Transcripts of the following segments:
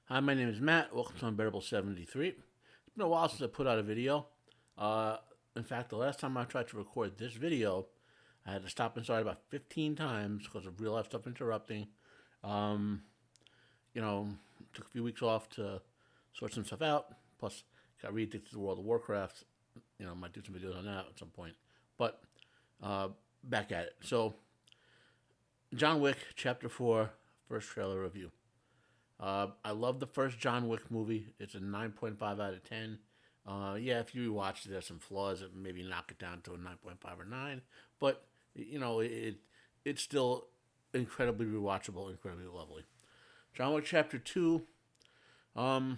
Hi, my name is Matt. Welcome to Unbearable 73. It's been a while since I put out a video. Uh, in fact, the last time I tried to record this video, I had to stop and start about 15 times because of real life stuff interrupting. Um, Took a few weeks off to sort some stuff out. Plus, got really addicted to World of Warcraft. Might do some videos on that at some point. But uh, back at it. So, John Wick, Chapter 4, first trailer review. I love the first John Wick movie. It's a 9.5 out of 10. Yeah, if you rewatch it, there's some flaws that maybe knock it down to a 9.5 or 9. But, it's still incredibly rewatchable, incredibly lovely. John Wick Chapter 2. Um,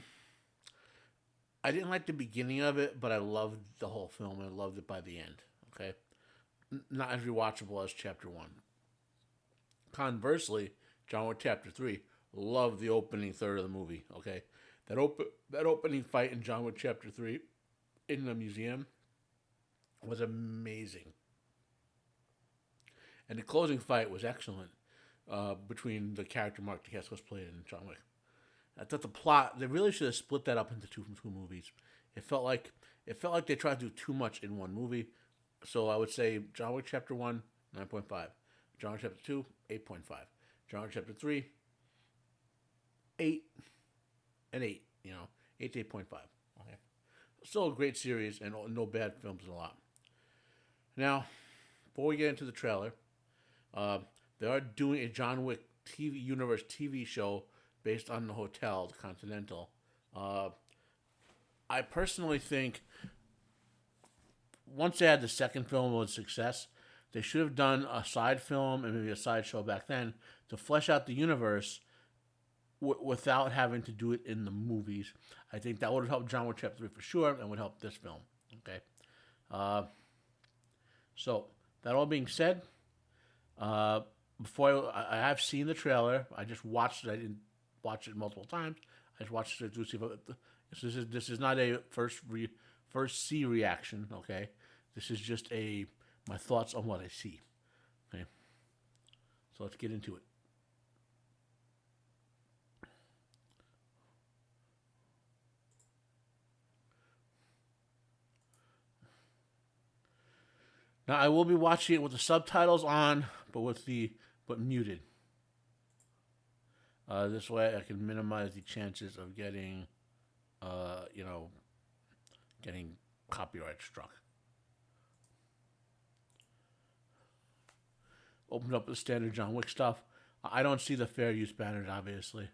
I didn't like the beginning of it, but I loved the whole film and I loved it by the end. Okay? Not as rewatchable as Chapter 1. Conversely, John Wick Chapter 3, love the opening third of the movie. Okay, that opening fight in John Wick Chapter 3 in the museum was amazing, and the closing fight was excellent between the character Mark Dacascos played in John Wick. I thought the plot they really should have split that up into two movies. It felt like they tried to do too much in one movie. So I would say John Wick Chapter 1, 9.5. John Wick Chapter 2, 8.5. John Wick Chapter 3, 8 and 8. 8 to 8.5. Okay. Still a great series and no bad films in a lot. Now, before we get into the trailer, they are doing a John Wick TV Universe TV show based on the hotel, the Continental. I personally think once they had the second film was a success, they should have done a side film and maybe a side show back then to flesh out the universe without having to do it in the movies. I think that would have helped John Wick Chapter 3 for sure and would help this film. Okay. Uh, so, that all being said, before I have seen the trailer. I just watched it. I didn't watch it multiple times. I just watched it to see if this is not a first see reaction. Okay, this is just my thoughts on what I see. Okay, so let's get into it. Now I will be watching it with the subtitles on, but muted. This way I can minimize the chances of getting, uh, you know, getting copyright struck. Opened up the standard John Wick stuff. I don't see the fair use banners, obviously.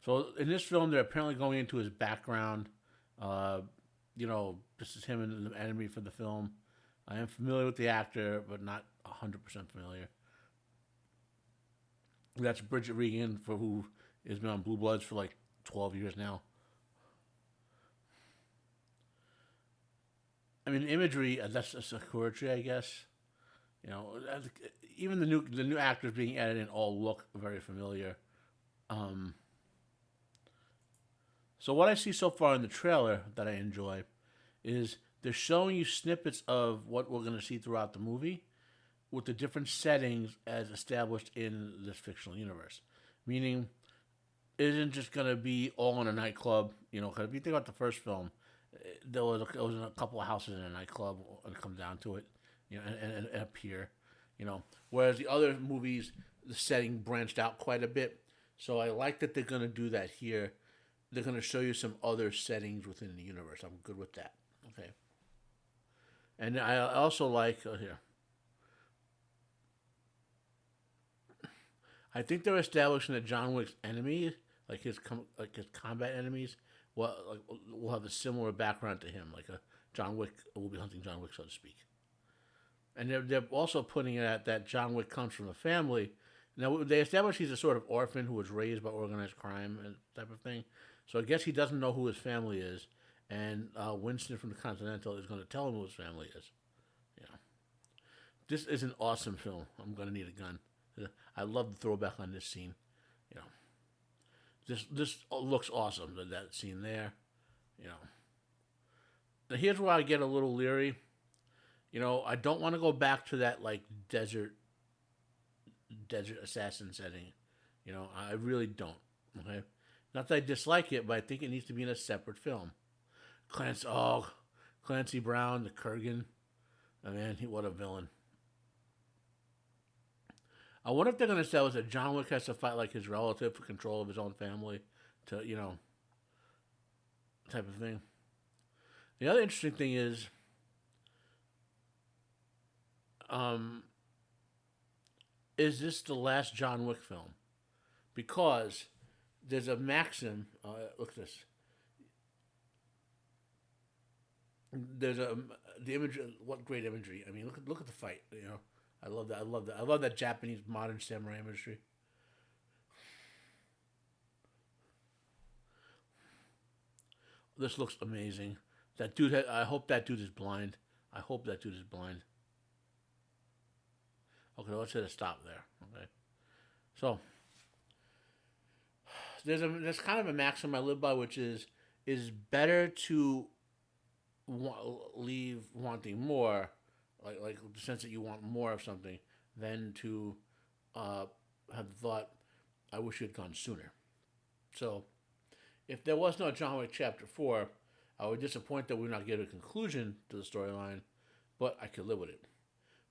So in this film, they're apparently going into his background. Uh, this is him and the enemy for the film. I am familiar with the actor, but not 100% familiar. That's Bridget Regan, for who has been on Blue Bloods for like 12 years now. I mean, imagery, that's a poetry, I guess. You know, even the new actors being added in all look very familiar. Um, so what I see so far in the trailer that I enjoy is they're showing you snippets of what we're going to see throughout the movie with the different settings as established in this fictional universe. Meaning, it isn't just going to be all in a nightclub. Because if you think about the first film, there was a couple of houses in a nightclub, and it comes down to it, and a pier. Whereas the other movies, the setting branched out quite a bit. So I like that they're going to do that here. They're going to show you some other settings within the universe. I'm good with that. Okay. And I also like here. I think they're establishing that John Wick's enemies, like his combat enemies, will have a similar background to him. Like a John Wick will be hunting John Wick, so to speak. And they're also putting it at that John Wick comes from a family. Now they establish he's a sort of orphan who was raised by organized crime and type of thing. So I guess he doesn't know who his family is, and Winston from the Continental is going to tell him who his family is. Yeah, this is an awesome film. I'm going to need a gun. I love the throwback on this scene. You know, this looks awesome. That scene there. You know, now here's where I get a little leery. I don't want to go back to that like desert assassin setting. I really don't. Okay, Not that I dislike it, but I think it needs to be in a separate film. Clancy Brown, the Kurgan. Oh, man, what a villain. I wonder if they're going to establish that John Wick has to fight like his relative for control of his own family, to type of thing. The other interesting thing is this the last John Wick film? Because there's a maxim. Look at this. There's the image. What great imagery! I mean, look at the fight. I love that. I love that. I love that Japanese modern samurai imagery. This looks amazing. That dude. I hope that dude is blind. I hope that dude is blind. Okay, let's hit a stop there. Okay, so there's kind of a maxim I live by, which is better to leave wanting more, like the sense that you want more of something, than to have the thought, I wish you had gone sooner. So, if there was no John Wick Chapter 4, I would disappoint that we would not get a conclusion to the storyline, but I could live with it.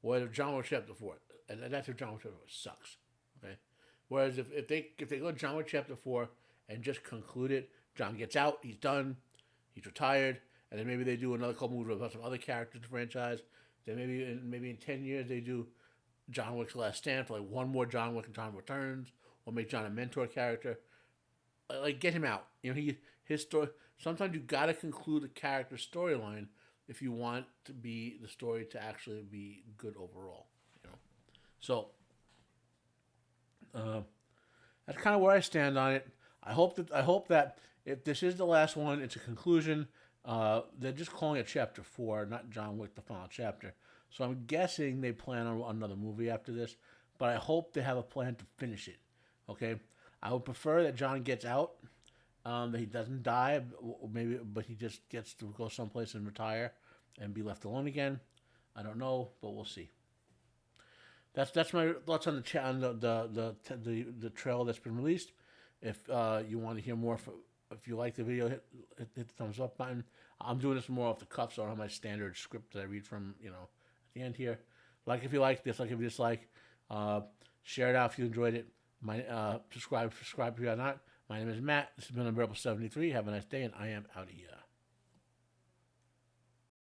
Whereas John Wick Chapter 4, and that's if John Wick Chapter 4 sucks, okay? Whereas if they go John Wick Chapter 4 and just conclude it, John gets out, he's done, he's retired, and then maybe they do another couple movies about some other characters in the franchise. Then maybe in 10 years they do John Wick's Last Stand for like one more John Wick and John Returns, or make John a mentor character. Like get him out. His story. Sometimes you gotta conclude a character's storyline if you want the story to actually be good overall. So that's kind of where I stand on it. I hope that if this is the last one, it's a conclusion. They're just calling it Chapter 4, not John Wick, the final chapter. So I'm guessing they plan on another movie after this, but I hope they have a plan to finish it. Okay, I would prefer that John gets out, that he doesn't die, but he just gets to go someplace and retire and be left alone again. I don't know, but we'll see. That's my thoughts on the trailer that's been released. If you want to hear more, if you like the video, hit the thumbs up button. I'm doing this more off the cuff, so I don't have my standard script that I read from at the end here. Like if you like, dislike if you dislike. Share it out if you enjoyed it. Subscribe if you're not. My name is Matt. This has been Unbearable 73. Have a nice day, and I am out of here.